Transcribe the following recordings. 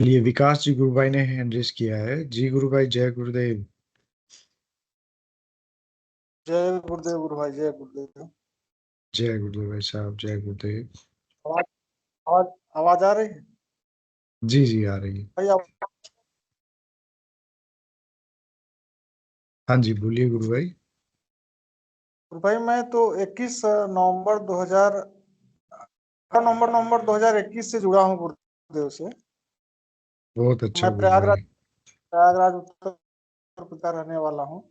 लिए विकास जी गुरु भाई ने हैंड रेस किया है। जी गुरु भाई, जय गुरुदेव। जय गुरुदेव गुरु भाई, जय गुरुदेव। जय गुरुदेव भाई साहब, जय गुरुदेव। आवाज आवाज आवाज आ रही है जी जी, आ रही है। भाई हाँ जी, बोलिए गुरु भाई। गुरु भाई मैं तो 21 नवंबर 2000 नवंबर नवंबर 2021 से जुड़ा हूँ गुरुदेव से। बहुत अच्छा मैं गुरु भाई। प्रयागराज उत्तर प्रदेश का रहने वाला हूँ।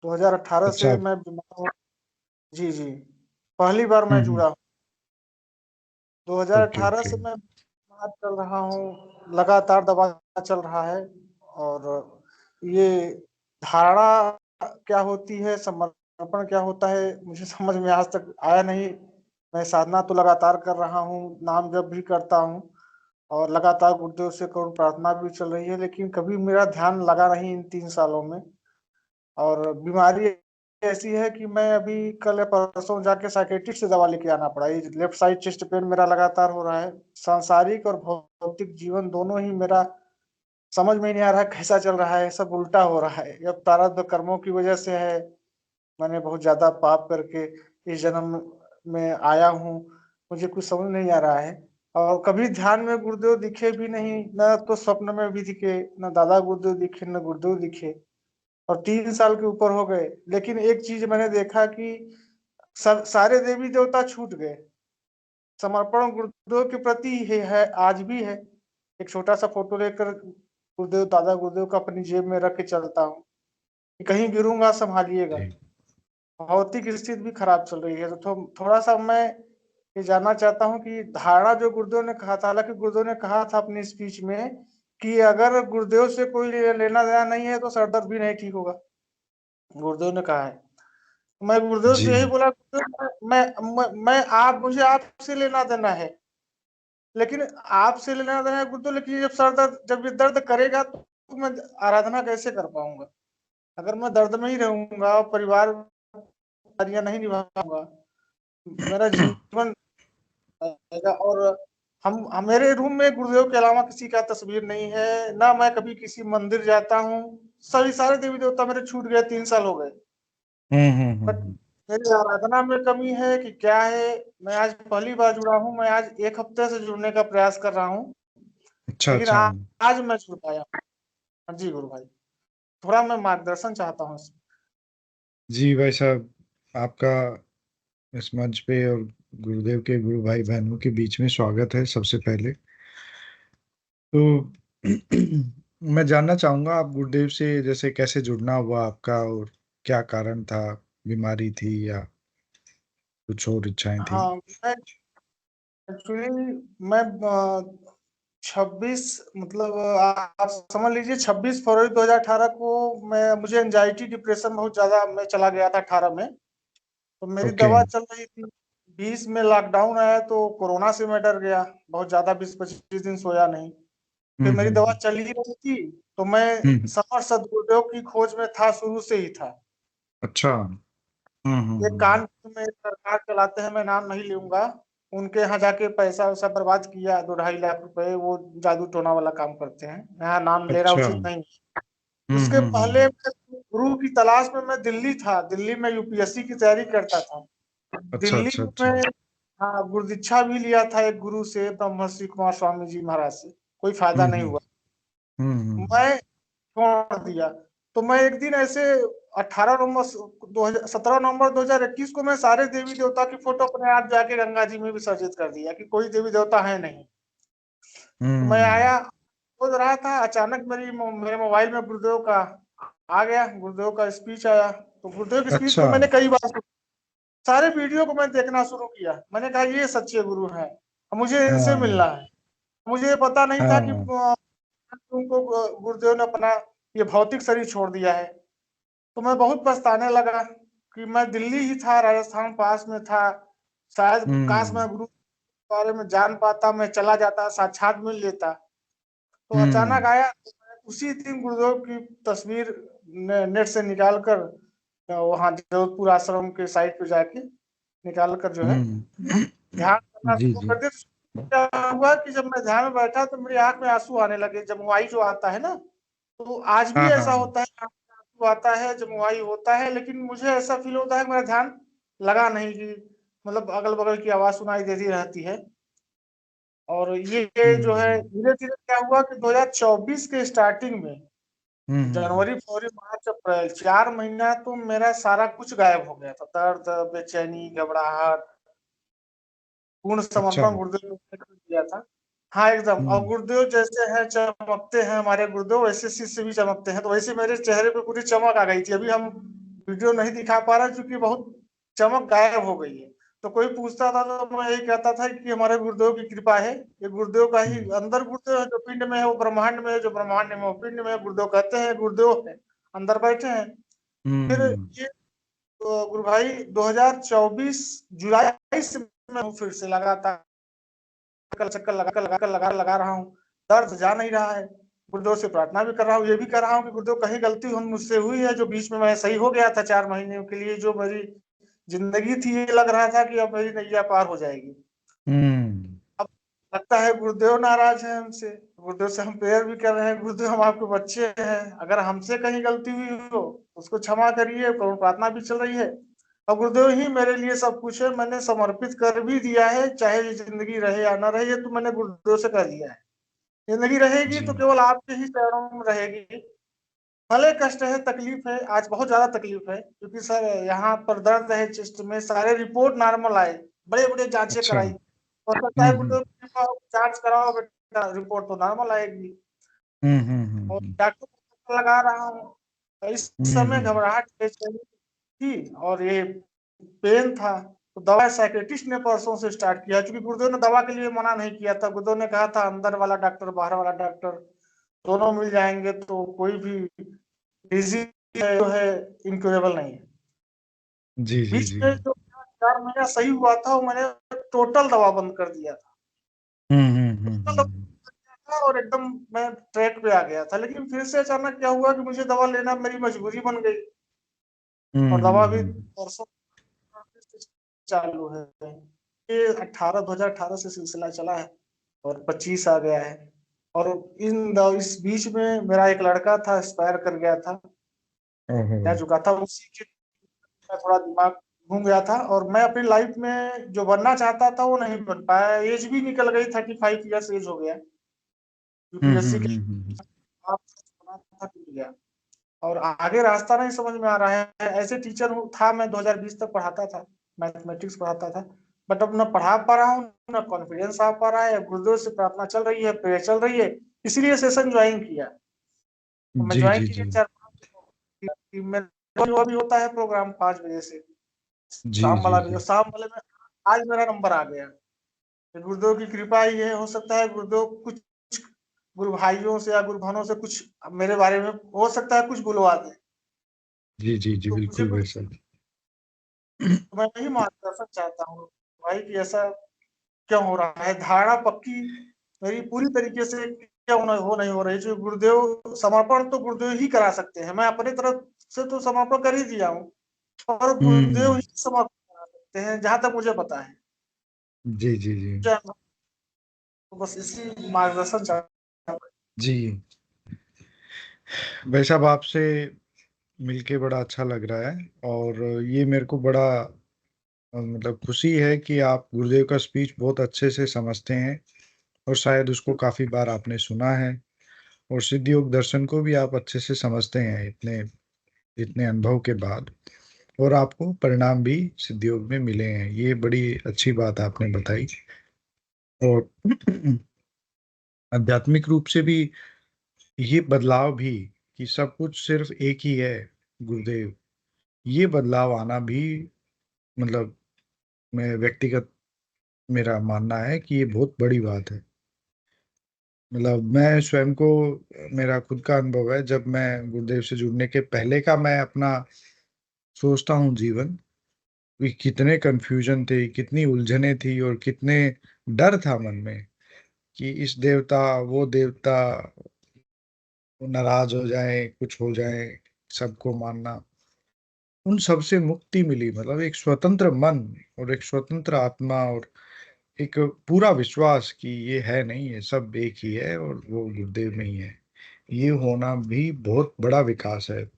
2018 अच्छा। से मैं बीमार हूँ। जी जी, पहली बार मैं हम्म। जुड़ा हूँ। Okay 2018 okay. से मैं बीमार चल रहा हूँ, लगातार दवा चल रहा है। और ये धारणा क्या होती है, समर्पण क्या होता है, मुझे समझ में आज तक आया नहीं। मैं साधना तो लगातार कर रहा हूँ, नाम जप भी करता हूँ और लगातार गुरुदेव से करुण प्रार्थना भी चल रही है, लेकिन कभी मेरा ध्यान लगा नहीं इन 3 सालों में। और बीमारी ऐसी है कि मैं अभी कल या परसों जाके साइकेट्रिस्ट से दवा लेके आना पड़ा। ये लेफ्ट साइड चेस्ट पेन मेरा लगातार हो रहा है। सांसारिक और भौतिक जीवन दोनों ही मेरा समझ में नहीं आ रहा है कैसा चल रहा है, सब उल्टा हो रहा है। ये प्रारब्ध कर्मों की वजह से है। मैंने बहुत ज्यादा पाप करके इस जन्म में आया हूँ। मुझे कुछ समझ नहीं आ रहा है। और कभी ध्यान में गुरुदेव दिखे भी नहीं, न तो स्वप्न में भी दिखे, न दादा गुरुदेव दिखे, न गुरुदेव दिखे। और 3 साल के ऊपर हो गए, लेकिन एक चीज मैंने देखा कि सब सारे देवी देवता छूट गए। समर्पण गुरुदेव के प्रति ही है, आज भी है। एक छोटा सा फोटो लेकर गुरुदेव दादा गुरुदेव का अपनी जेब में रख के चलता हूँ कि कहीं गिरूंगा संभालिएगा। जी भौतिक स्थिति भी खराब चल रही है। तो थोड़ा सा मैं ये जानना चाहता हूँ कि धारणा जो गुरुदेव ने कहा था, हालांकि गुरुदेव ने कहा था अपनी स्पीच में कि अगर गुरुदेव से कोई लेना देना नहीं है तो सरदर्द भी नहीं ठीक होगा। गुरुदेव ने कहा है। मैं गुरुदेव जी। से यही बोला, गुरुदेव मैं आप मुझे आपसे लेना देना है, लेकिन आपसे लेना देना है गुरुदेव, लेकिन जब सर दर्द जब ये दर्द करेगा तो मैं आराधना कैसे कर पाऊंगा? अगर मैं दर्द में ही रहूंगा, परिवार कार्य नहीं निभा पाऊंगा, मेरा जीवन रहेगा। और मेरे रूम में गुरुदेव के अलावा किसी का तस्वीर नहीं है, ना मैं कभी किसी मंदिर जाता हूँ। सभी सारे देवी देवता मेरे छूट गए, 3 साल हो गए। बट हम्म। मेरी आराधना में कमी है कि क्या है? मैं आज पहली बार जुड़ा हूँ, मैं आज एक हफ्ते से जुड़ने का प्रयास कर रहा हूँ, अच्छा लेकिन अच्छा। आज मैं जुड़ पाया। हाँ जी गुरु भाई, थोड़ा मैं मार्गदर्शन चाहता हूँ इसमें। जी भाई साहब, आपका इस मंच पे और गुरुदेव के गुरु भाई बहनों के बीच में स्वागत है सबसे पहले तो। मैं जानना चाहूंगा आप गुरुदेव से जैसे कैसे जुड़ना हुआ आपका, और क्या कारण था? बीमारी थी या कुछ और इच्छाएं थी? हाँ, मैं एक्चुअली मैं 26 मतलब आप समझ लीजिए 26 फरवरी 2018 को मुझे एंजाइटी डिप्रेशन बहुत ज्यादा मैं चला गया था 18 में। तो मेरी ओके। दवा चल रही थी। 20 में लॉकडाउन आया तो कोरोना से मैं डर गया, बहुत ज्यादा 20-25 दिन सोया नहीं। फिर मेरी दवा हम्म। चल ही रही थी, तो मैं हम्म। समर सदगुरुदेव की खोज में था, शुरू से ही था। अच्छा। एक कानपुर में एक सरकार चलाते हैं, मैं नाम नहीं लूंगा, उनके यहाँ जाके पैसा वैसा बर्बाद किया, 2-2.5 लाख रुपए। वो जादू टोना वाला काम करते हैं, यहाँ नाम लेना अच्छा। उचित नहीं। उसके पहले मैं गुरु की तलाश में मैं दिल्ली था, दिल्ली में यूपीएससी की तैयारी करता था। अच्छा दिल्ली अच्छा अच्छा। में हाँ गुरु दीक्षा भी लिया था एक गुरु से, ब्रह्मश्री कुमार स्वामी जी महाराज से। कोई फायदा नहीं हम्म। हुआ, हम्म। मैं छोड़ दिया। तो मैं एक दिन ऐसे 17 नवंबर 2021 को मैं सारे देवी देवता की फोटो अपने आप जाके गंगा जी में विसर्जित कर दिया कि कोई देवी देवता है नहीं। तो मैं हम्म। आया, सोच रहा था, अचानक मेरे मोबाइल में गुरुदेव का आ गया, गुरुदेव का स्पीच आया। तो गुरुदेव की स्पीच अच्छा। को मैंने कई बार सारे वीडियो को मैं देखना शुरू किया। मैंने कहा ये सच्चे गुरु हैं, मुझे इनसे मिलना हाँ है। मुझे ये पता नहीं था कि हाँ। उनको गुरुदेव ने अपना ये भौतिक शरीर छोड़ दिया है। तो मैं बहुत पछताने लगा कि मैं दिल्ली ही था, राजस्थान पास में था। शायद काश हम्म। मैं गुरु के बारे में जान पाता, मैं चला जाता, साक्षात मिल लेता। तो अचानक हम्म। आया, तो मैं उसी दिन गुरुदेव की तस्वीर नेट से निकाल कर वहाँ जोधपुर आश्रम के साइट पे जाके निकाल कर जो है हम्म। ध्यान करना जी शुरू जी। कर दिया। क्या हुआ कि जब मैं ध्यान में बैठा तो मेरी आंख में आंसू आने लगे, जमुआई जो आता है ना, तो आज भी हाँ ऐसा हाँ। होता है, आंख में आंसू आता है, जमुआई होता है, लेकिन मुझे ऐसा फील होता है कि मेरा ध्यान लगा नहीं, कि मतलब अगल बगल की आवाज सुनाई देती रहती है। और ये जो है हम्म धीरे धीरे क्या हुआ कि 2024 के स्टार्टिंग में, हम्म। जनवरी फरवरी मार्च अप्रैल 4 महीना तो मेरा सारा कुछ गायब हो गया था, दर्द बेचैनी घबराहट, पूर्ण अच्छा। समर्पण गुरुदेव ने कर दिया था। हाँ एकदम, और हम्म गुरुदेव जैसे हैं चमकते हैं हमारे गुरुदेव, वैसे शिष्य भी चमकते हैं, तो वैसे मेरे चेहरे पे पूरी चमक आ गई थी। अभी हम वीडियो नहीं दिखा पा रहे क्योंकि बहुत चमक गायब हो गई है। तो कोई पूछता था तो मैं यही कहता था कि हमारे गुरुदेव की कृपा है, ये गुरुदेव का ही, हम्म अंदर गुरुदेव है जो पिंड में है वो ब्रह्मांड में है, जो ब्रह्मांड में है वो पिंड में है। गुरुदेव कहते हैं गुरुदेव है, अंदर बैठे हैं। फिर हम्म। ये गुरु भाई 2024 जुलाई से मैं हूँ फिर से लगातार चक्कर लगा रहा हूँ, दर्द जा नहीं रहा है। गुरुदेव से प्रार्थना भी कर रहा हूँ, ये भी कर रहा हूँ कि गुरुदेव कहीं गलती हम मुझसे हुई है, जो बीच में मैं सही हो गया था 4 महीने के लिए, जो मेरी जिंदगी थी, ये लग रहा था कि अब मेरी नैया पार हो जाएगी। हम्म। अब लगता है गुरुदेव नाराज है हमसे, गुरुदेव से हम प्रेयर भी कर रहे हैं, गुरुदेव हम आपके बच्चे हैं, अगर हमसे कहीं गलती हुई हो उसको क्षमा करिए, प्रार्थना भी चल रही है। और गुरुदेव ही मेरे लिए सब कुछ है, मैंने समर्पित कर भी दिया है, चाहे ये जिंदगी रहे या ना रहे, ये तो मैंने गुरुदेव से कर दिया है। जिंदगी रहेगी जी। तो केवल आपके ही चरणों में रहेगी। भले कष्ट है, तकलीफ है, आज बहुत ज्यादा तकलीफ है, क्योंकि सर यहाँ पर दर्द है चेस्ट में, सारे रिपोर्ट नॉर्मल आए, बड़े बड़े जांचें अच्छा। कराई, और लगता है हम्म। गुरुदेव जांच कराओ बेटा, रिपोर्ट तो नॉर्मल आएगी। और हम्म। डॉक्टर को लगा रहा हूँ, तो इस समय हम्म। घबराहट बेचैनी थी, और ये पेन था। तो दवा साइकेट्रिस्ट ने परसों से स्टार्ट किया, क्योंकि गुरुदेव ने दवा के लिए मना नहीं किया था। गुरुदेव ने कहा था अंदर वाला डॉक्टर बाहर वाला डॉक्टर दोनों मिल जाएंगे तो कोई भी डिजीज जो है इनक्योरेबल नहीं है। जी जी बीच जी। में जो 4 महीना सही हुआ था वो मैंने टोटल दवा बंद कर दिया था, टोटल दवा हम्म। बंद कर दिया था, और एकदम मैं ट्रैक पे आ गया था। लेकिन फिर से अचानक क्या हुआ कि मुझे दवा लेना मेरी मजबूरी बन गई, और दवा भी हम्म। परसों चालू है। ये 2018 से सिलसिला चला है, और 25 आ गया है। और इस बीच में मेरा एक लड़का था, एक्सपायर कर गया था, ओहो। रह चुका था, उसी के में थोड़ा दिमाग घूम गया था, और मैं अपनी लाइफ में जो बनना चाहता था वो नहीं बन पाया। एज भी निकल गई, 35 ईयर्स एज हो गया, यूपीएससी के हम्म। आप बना था, टूट गया। और आगे रास्ता नहीं समझ में आ रहा है। ऐसे टीचर था, मैं 2020 तक पढ़ाता था, मैथमेटिक्स पढ़ाता था, बट अब न पढ़ा पा रहा हूँ, न कॉन्फिडेंस आ पा रहा है। गुरुदेव से प्रार्थना चल रही है, प्रेयर चल रही है, इसीलिए सेशन ज्वाइन किया। तो मैं जी ज्वाइन जी किया जी। 4 5 में, जो अभी होता है प्रोग्राम 5 बजे से, जी शाम जी वाला भी, और जी। शाम वाले में आज मेरा नंबर आ गया। तो गुरुदेव की कृपा ही है, हो सकता है गुरुदेव कुछ गुरु भाइयों से या गुरु बहनों से कुछ मेरे बारे में हो सकता है कुछ बुलवा दे, जी जी जी, तो मुझे बिल्कुल कुछ, वैसा। तो मैं यही मार्गदर्शन चाहता हूँ भाई कि ऐसा क्यों हो रहा है। धारणा पक्की मेरी पूरी तरीके से क्यों नहीं हो रही, जो गुरुदेव समर्पण तो गुरुदेव ही करा सकते हैं, मैं अपनी तरफ से तो समर्पण कर ही दिया हूँ, और गुरुदेव हम्म। ही समर्पण करा सकते हैं जहां तक मुझे पता है। जी जी जी। तो बस इसी मार्गदर्शन चाहता हूँ। जी। वैसा अब आपसे मिलके बड़ा अच्छा लग रहा है, और ये मेरे को बड़ा मतलब खुशी है कि आप गुरुदेव का स्पीच बहुत अच्छे से समझते हैं, और शायद उसको काफी बार आपने सुना है, और सिद्ध योग दर्शन को भी आप अच्छे से समझते हैं इतने इतने अनुभव के बाद, और आपको परिणाम भी सिद्ध योग में मिले हैं। ये बड़ी अच्छी बात आपने बताई। और आध्यात्मिक रूप से भी ये बदलाव भी, कि सब कुछ सिर्फ एक ही है, गुरुदेव, ये बदलाव आना भी, मतलब मैं व्यक्तिगत मेरा मानना है कि ये बहुत बड़ी बात है। मतलब मैं स्वयं को, मेरा खुद का अनुभव है, जब मैं गुरुदेव से जुड़ने के पहले का मैं अपना सोचता हूँ जीवन, कि कितने कंफ्यूजन थे, कितनी उलझने थी, और कितने डर था मन में, कि इस देवता वो देवता नाराज हो जाए, कुछ हो जाए, सबको मानना। उन सब से मुक्ति मिली, मतलब एक स्वतंत्र मन और एक स्वतंत्र आत्मा, और एक पूरा विश्वास कि ये है नहीं, ये सब एक ही है और वो गुरुदेव में ही है, ये होना भी बहुत बड़ा विकास है।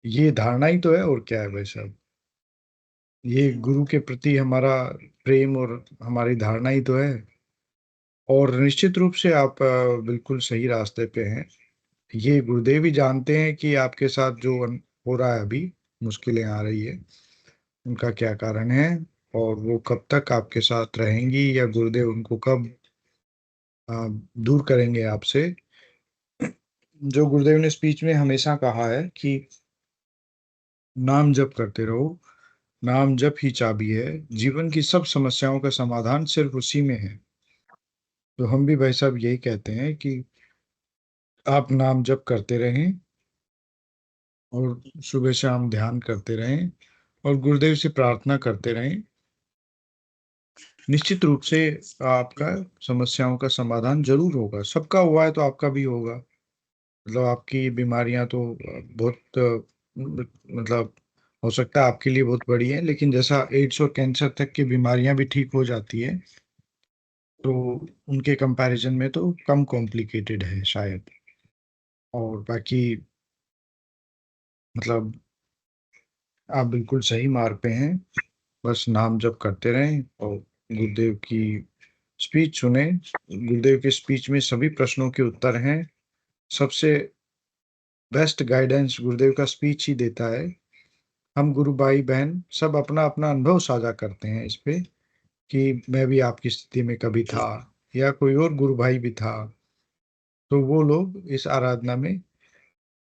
ये धारणा ही तो है, और क्या है भाई साहब। ये गुरु के प्रति हमारा प्रेम और हमारी धारणा ही तो है। और निश्चित रूप से आप बिल्कुल सही रास्ते पे हैं। ये गुरुदेव ही जानते हैं कि आपके साथ जो हो रहा है अभी, मुश्किलें आ रही है, उनका क्या कारण है, और वो कब तक आपके साथ रहेंगी, या गुरुदेव उनको कब दूर करेंगे आपसे। जो गुरुदेव ने स्पीच में हमेशा कहा है कि नाम जप करते रहो, नाम जप ही चाबी है, जीवन की सब समस्याओं का समाधान सिर्फ उसी में है। तो हम भी भाई साहब यही कहते हैं कि आप नाम जप करते रहें, और सुबह शाम ध्यान करते रहें, और गुरुदेव से प्रार्थना करते रहें। निश्चित रूप से आपका समस्याओं का समाधान जरूर होगा। सबका हुआ है तो आपका भी होगा। मतलब आपकी बीमारियां तो बहुत मतलब हो सकता है आपके लिए बहुत बड़ी है, लेकिन जैसा एड्स और कैंसर तक की बीमारियां भी ठीक हो जाती है, तो उनके कंपैरिजन में तो कम कॉम्प्लिकेटेड है शायद। और बाकी मतलब आप बिल्कुल सही मार्ग पे हैं। बस नाम जप करते रहें और गुरुदेव की स्पीच सुने। गुरुदेव के स्पीच में सभी प्रश्नों के उत्तर हैं। सबसे बेस्ट गाइडेंस गुरुदेव का स्पीच ही देता है। हम गुरु भाई बहन सब अपना अपना अनुभव साझा करते हैं इस पे, कि मैं भी आपकी स्थिति में कभी था, या कोई और गुरु भाई भी था। तो वो लोग इस आराधना में,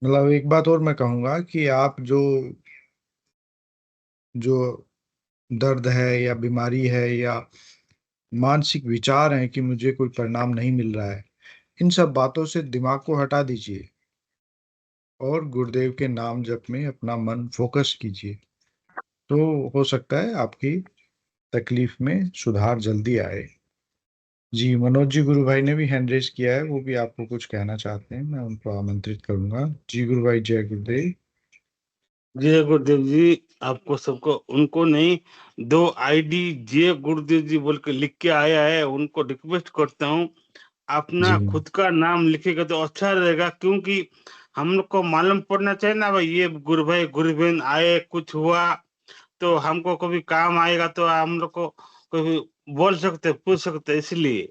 मतलब एक बात और मैं कहूँगा कि आप जो जो दर्द है या बीमारी है या मानसिक विचार हैं कि मुझे कोई परिणाम नहीं मिल रहा है, इन सब बातों से दिमाग को हटा दीजिए और गुरुदेव के नाम जप में अपना मन फोकस कीजिए। तो हो सकता है आपकी तकलीफ में सुधार जल्दी आए। जी, मनोज जी गुरु भाई ने भी हैंड रेस किया है, वो भी आपको कुछ कहना चाहते हैं, मैं उनको आमंत्रित करूंगा। जी गुरु भाई, जय गुरुदेव। जय गुरुदेव जी। आपको सबको उनको नहीं, दो आईडी जय गुरुदेव जी बोल के लिख के आया है, उनको रिक्वेस्ट करता हूँ अपना जी खुद का नाम लिखेगा तो अच्छा रहेगा, क्योंकि हम लोग को मालूम पड़ना चाहिए ना भाई, ये गुरु भाई गुरु बहन आए, कुछ हुआ तो हमको कभी काम आएगा तो हम लोग को कभी बोल सकते पूछ सकते, इसलिए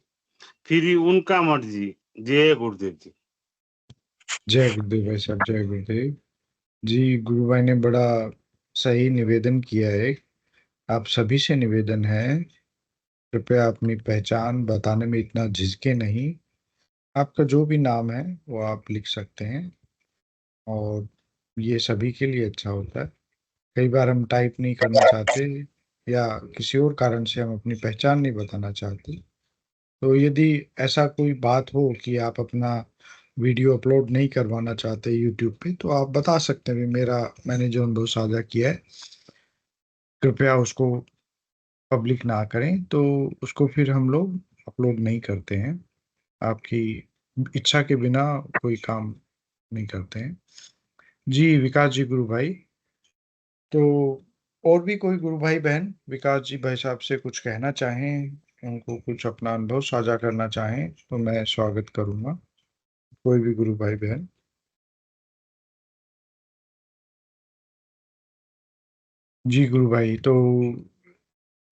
फिर ही उनका मर्जी। जय गुरुदेव जी। जय गुरुदेव भाई साहब, जय गुरुदेव। जी, गुरु भाई ने बड़ा सही निवेदन किया है। आप सभी से निवेदन है, कृपया अपनी पहचान बताने में इतना झिझके नहीं। आपका जो भी नाम है वो आप लिख सकते हैं, और ये सभी के लिए अच्छा होता है। कई बार हम टाइप नहीं करना चाहते, या किसी और कारण से हम अपनी पहचान नहीं बताना चाहते। तो यदि ऐसा कोई बात हो कि आप अपना वीडियो अपलोड नहीं करवाना चाहते यूट्यूब पे, तो आप बता सकते हैं भी मेरा, मैंने जो अनुभव साझा किया है, कृपया उसको पब्लिक ना करें। तो उसको फिर हम लोग अपलोड नहीं करते हैं। आपकी इच्छा के बिना कोई काम नहीं करते हैं। जी विकास जी गुरु भाई, तो और भी कोई गुरु भाई बहन विकास जी भाई साहब से कुछ कहना चाहें, उनको कुछ अपना अनुभव साझा करना चाहें, तो मैं स्वागत करूंगा। कोई भी गुरु भाई बहन। जी गुरु भाई, तो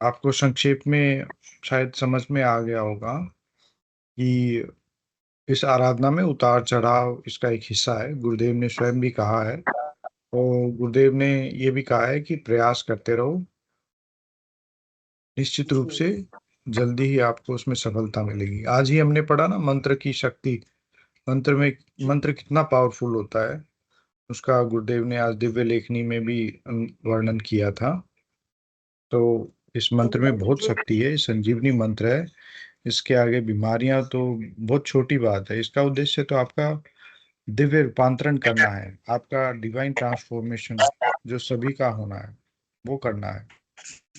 आपको संक्षेप में शायद समझ में आ गया होगा कि इस आराधना में उतार चढ़ाव इसका एक हिस्सा है। गुरुदेव ने स्वयं भी कहा है, और गुरुदेव ने ये भी कहा है कि प्रयास करते रहो, निश्चित रूप जी से जल्दी ही आपको उसमें सफलता मिलेगी। आज ही हमने पढ़ा ना मंत्र की शक्ति, मंत्र में, मंत्र कितना पावरफुल होता है, उसका गुरुदेव ने आज दिव्य लेखनी में भी वर्णन किया था। तो इस तो मंत्र में बहुत शक्ति है, संजीवनी मंत्र है। इसके आगे बीमारियां तो बहुत छोटी बात है। इसका उद्देश्य तो आपका दिव्य रूपांतरण करना है, आपका डिवाइन ट्रांसफॉर्मेशन जो सभी का होना है, वो करना है।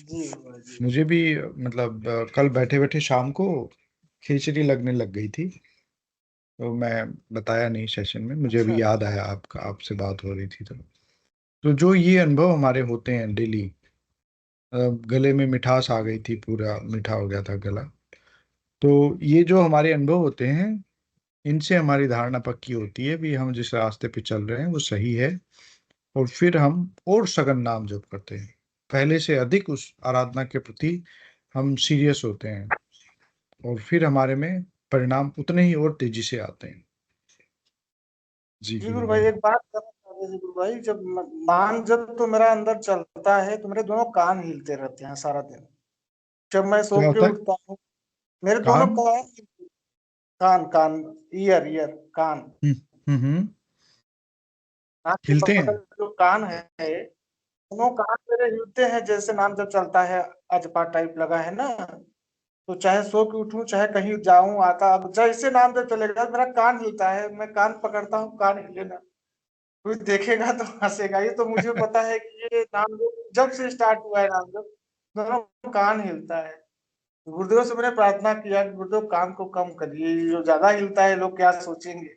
जी जी मुझे भी मतलब कल बैठे बैठे शाम को खिचड़ी लगने लग गई थी, तो मैं बताया नहीं सेशन में, मुझे अच्छा अभी याद आया आपका, आपसे बात हो रही थी तो जो ये अनुभव हमारे होते हैं डेली, गले में मिठास आ गई थी, पूरा मीठा हो गया था गला। तो ये जो हमारे अनुभव होते हैं, इनसे हमारी धारणा पक्की होती है भी हम जिस रास्ते पे चल रहे हैं वो सही है। और फिर हम और सघन नाम जप करते हैं, पहले से अधिक उस आराधना के प्रति हम सीरियस होते हैं, और फिर हमारे में परिणाम उतने ही और तेजी से आते हैं। जी जी गुरु गुरु भाई, भाई। एक बात करना चाहते थे गुरु भाई, जब नाम जब तो मेरा अंदर चलता है तो मेरे दोनों कान हिलते रहते हैं सारा दिन। जब मैं सो क्या के होता है? उठता हूँ, मेरे दोनों कान? कान, कान कान, ईयर ईयर, कान, हम्म। हम्म। नाक के हिलते बगल हैं? जो कान है, दोनों कान मेरे हिलते हैं जैसे नाम जब चलता है। अजपा टाइप लगा है ना, तो चाहे सो के उठूं चाहे कहीं जाऊं आता, अब जैसे नाम जब चलेगा मेरा कान हिलता है, मैं कान पकड़ता हूँ, कान हिले ना। कोई देखेगा तो हंसेगा। ये तो मुझे पता है कि ये नाम जब से स्टार्ट हुआ है, नाम जब दोनों कान हिलता है। गुरुदेव से मैंने प्रार्थना किया कि गुरुदेव काम को कम करिए, ये जो ज्यादा हिलता है लोग क्या सोचेंगे।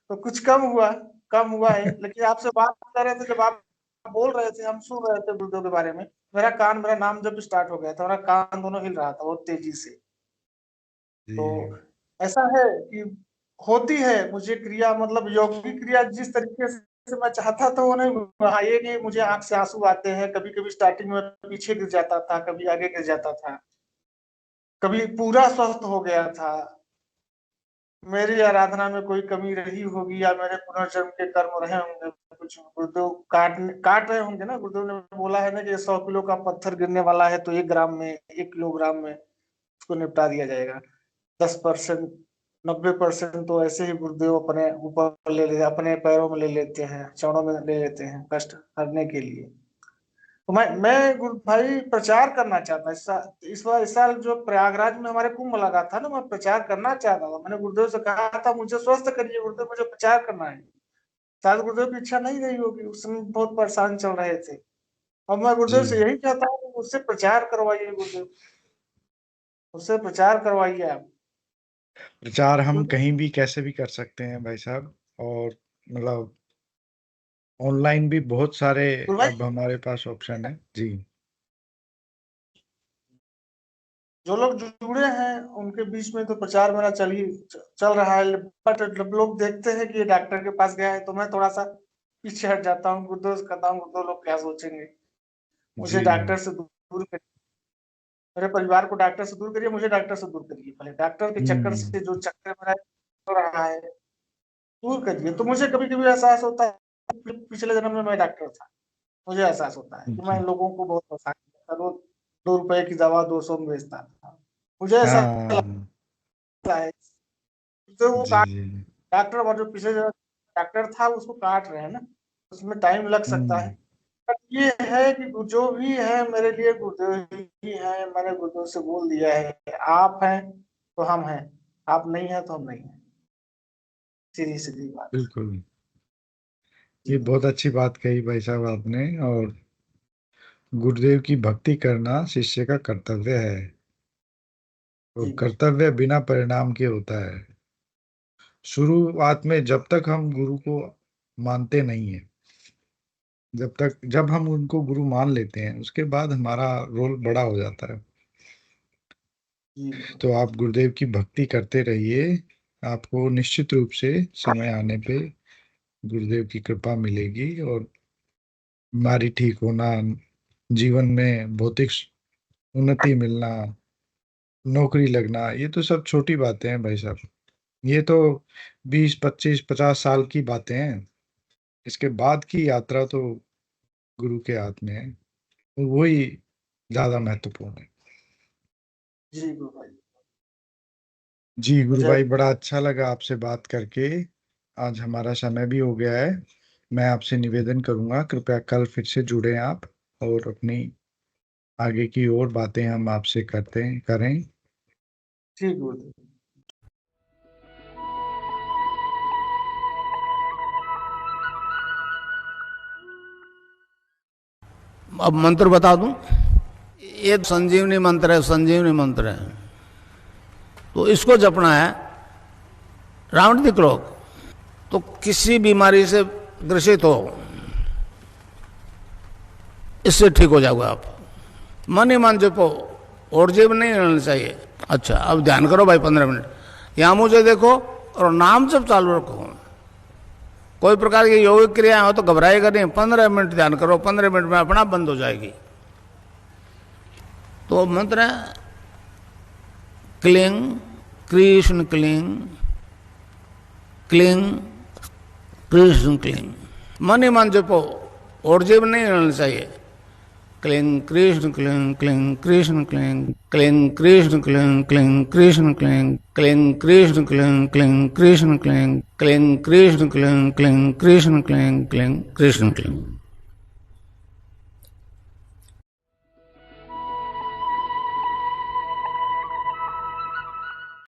तो कुछ कम हुआ है। लेकिन आपसे बात कर रहे थे, जब आप बोल रहे थे, हम सुन रहे थे गुरुदेव के बारे में, मेरा नाम जब स्टार्ट हो गया था, मेरा कान दोनों हिल रहा था बहुत तेजी से। तो जी ऐसा है कि होती है मुझे क्रिया, मतलब यौगिक क्रिया जिस तरीके से मैं चाहता था वो नहीं हुआ। ये नहीं, मुझे आंख से आंसू आते हैं, कभी कभी स्टार्टिंग में पीछे गिर जाता था, कभी आगे गिर जाता था, कभी पूरा स्वस्थ हो गया था। मेरी आराधना में कोई कमी रही होगी या मेरे पुनर्जन्म के कर्म रहे होंगे कुछ, गुरुदेव काट रहे होंगे ना। गुरुदेव ने बोला है ना कि 100 किलो का पत्थर गिरने वाला है तो 1 ग्राम में, 1 किलोग्राम में उसको निपटा दिया जाएगा। 10%, 90% तो ऐसे ही गुरुदेव अपने ऊपर ले लेते, अपने पैरों में ले लेते हैं, चरणों में ले लेते हैं कष्ट हरने के लिए। तो मैं गुरु भाई प्रचार करना चाहता। इस साल जो प्रयागराज में हमारे कुंभ लगा था ना, मैं प्रचार करना चाहता था। मैंने गुरुदेव से कहा था मुझे स्वस्थ करिए गुरुदेव, मुझे प्रचार करना है। शायद गुरुदेव की इच्छा नहीं रही होगी, उस समय बहुत परेशान चल रहे थे। अब मैं गुरुदेव जी। से यही चाहता हूँ कि मुझसे प्रचार करवाइए गुरुदेव, मुझसे प्रचार करवाइए आप। प्रचार हम गुरुदेव, कहीं भी कैसे भी कर सकते हैं भाई साहब। और मतलब ऑनलाइन भी बहुत सारे गुरु भाई, अब हमारे पास ऑप्शन है। जी। जो लोग जुड़े हैं उनके बीच में तो प्रचार मेरा चल रहा है। बट जब लोग देखते हैं कि ये डॉक्टर के पास गया है तो मैं थोड़ा सा पीछे हट जाता हूँ। गुरुदेव से कहता हूँ गुरुदेव लोग क्या सोचेंगे, मुझे जी। डॉक्टर से दूर करिए, मेरे परिवार को डॉक्टर से दूर करिए, मुझे डॉक्टर से दूर करिए, पहले डॉक्टर के चक्कर हम्म। से जो चक्कर मेरा हो रहा है दूर करिए। तो मुझे कभी कभी एहसास होता है कि पिछले जन्म में मैं डॉक्टर था। मुझे एहसास होता है कि मैं जी। लोगों को बहुत परेशान करता था, रोज 2 रुपए की दवा 200 में बेचता था। मुझे ऐसा हाँ। लगता है तो वो जी जी। डॉक्टर, और जो पिछले जो डॉक्टर था उसको काट रहे हैं ना, उसमें टाइम लग सकता है। हम्म। पर ये है कि जो भी है मेरे लिए गुरुदेव ही है। मैंने गुरुदेव से बोल दिया है, आप हैं तो हम हैं, आप नहीं हैं तो हम नहीं हैं। सीधी सीधी बात। बिल्कुल। ये जी बहुत अच्छी बात कही भाई साहब आपने। और गुरुदेव की भक्ति करना शिष्य का कर्तव्य है, और जी कर्तव्य बिना परिणाम के होता है। शुरुआत में जब तक हम गुरु को मानते नहीं है, जब हम उनको गुरु मान लेते हैं, उसके बाद हमारा रोल बड़ा हो जाता है। जी तो आप गुरुदेव की भक्ति करते रहिए, आपको निश्चित रूप से समय आने पे गुरुदेव की कृपा मिलेगी। और बीमारी ठीक होना, जीवन में भौतिक उन्नति मिलना, नौकरी लगना, ये तो सब छोटी बातें हैं भाई साहब। ये तो 20 25 50 साल की बातें हैं। इसके बाद की यात्रा तो गुरु के हाथ में है, वही ज्यादा महत्वपूर्ण है। जी गुरु भाई। जी गुरु मुझे भाई, बड़ा अच्छा लगा आपसे बात करके। आज हमारा समय भी हो गया है। मैं आपसे निवेदन करूंगा, कृपया कल फिर से जुड़ें आप, और अपनी आगे की और बातें हम आपसे करें। ठीक गुरु। अब मंत्र बता दूं, ये संजीवनी मंत्र है, संजीवनी मंत्र है। तो इसको जपना है राउंड द क्लॉक। तो किसी बीमारी से ग्रसित हो, इससे ठीक हो जाओगे आप। मन ही मन जपो और जीव नहीं लेना चाहिए। अच्छा, अब ध्यान करो भाई 15 मिनट, यहाँ मुझे देखो और नाम जब चालू रखो। कोई प्रकार की योगिक क्रियाएं हो तो घबराएगा नहीं, 15 मिनट ध्यान करो, 15 मिनट में अपना बंद हो जाएगी। तो मंत्र है cling Krishna cling, cling Krishna cling. मन ही मन जपो और जीव नहीं लेना चाहिए। Cling Krishna cling, cling Krishna cling, cling Krishna cling, cling Krishna cling, cling Krishna cling, cling Krishna cling, cling Krishna cling, cling Krishna cling, cling Krishna cling.